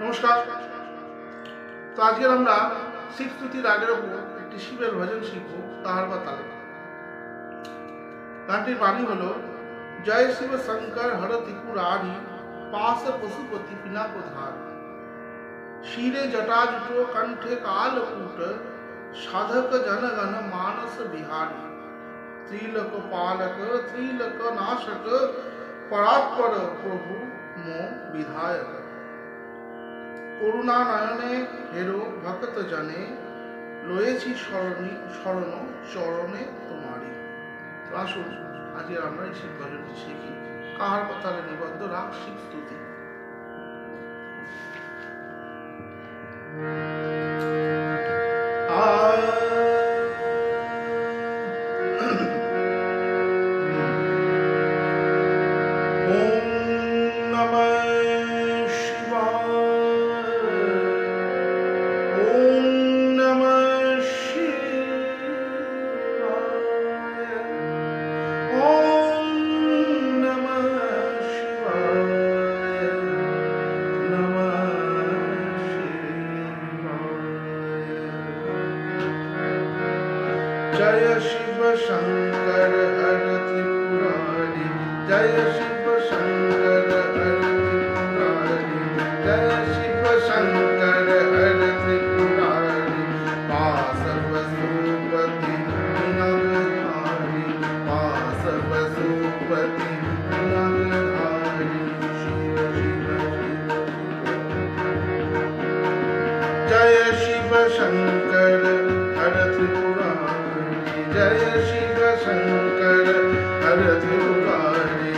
নমস্কার। তো আজকে আমরা শিব স্তুতি রাগের উপর একটি শিবের ভজন শিখব তাহার বা তালে। গানটির বাণী হলো জয় শিব শঙ্কর হর ত্রিপুরারি পাশ পশুপতি পিনাকধার শিরে জটাজুটো কণ্ঠে কালকূট সাধক जनगण मानस बिहारी त्रिलोक पालक त्रिलोक नाशक परात्पर प्रभु मो विधायक করুণা নয়নে হেরো ভক্ত জানে লয়েছি শরণ চরণে তোমারি। আসুন আজকে আমরা এই শিব ভজনটি শিখি। কাহার কথালে নিবদ্ধ রাগ শিব স্তুতি। जय शिव शंकर हर त्रिपुरारी जय शिव शंकर हर त्रिपुरारी जय शिव शंकर हर त्रिपुरारी पास पशुपति विनागधारी पास पशुपति विनागधारी शिव शिव शिव जय शिव शंकर हर त्रिपुरारी जय शिव शंकर हर त्रिपुरारी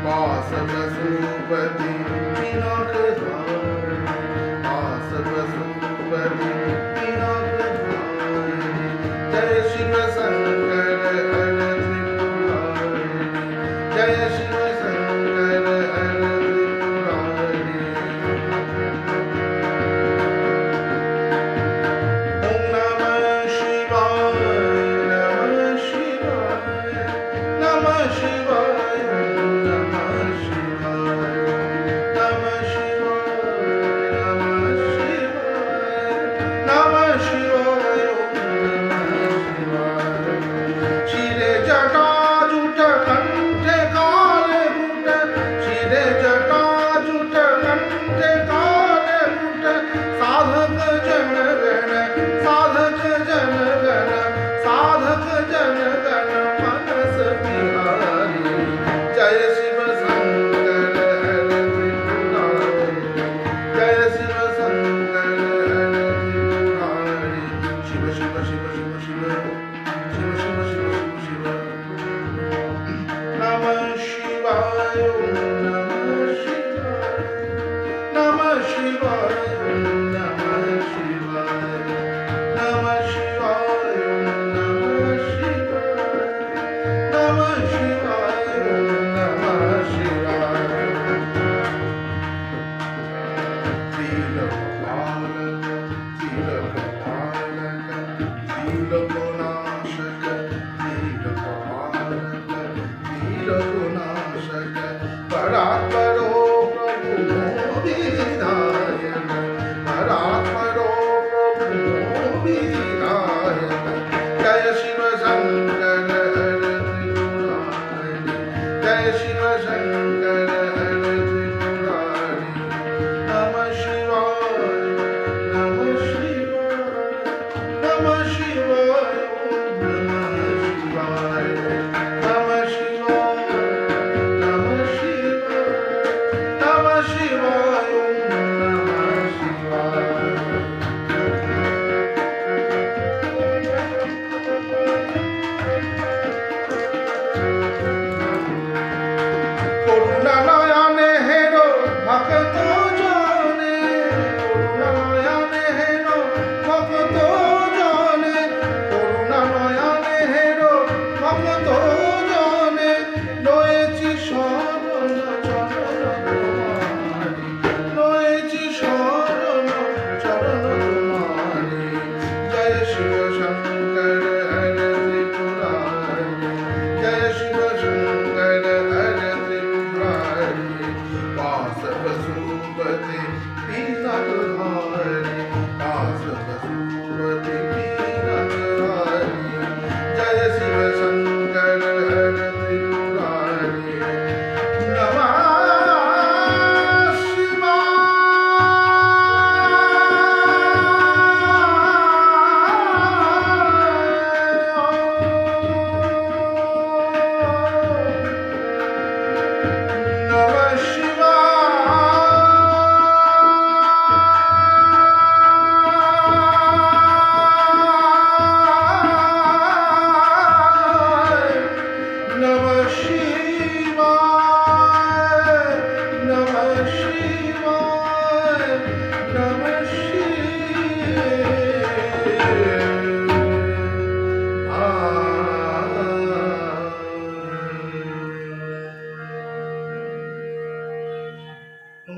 पास पशुपति पिनाकधारी पास पशुपति पिनाकधारी जय शिव शंकर हर त्रिपुरारी जय शिव शंकर हर त्रिपुरारी। ओम नमः शिवाय शिवाय नमः शिवाय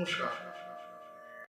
নমস্কার।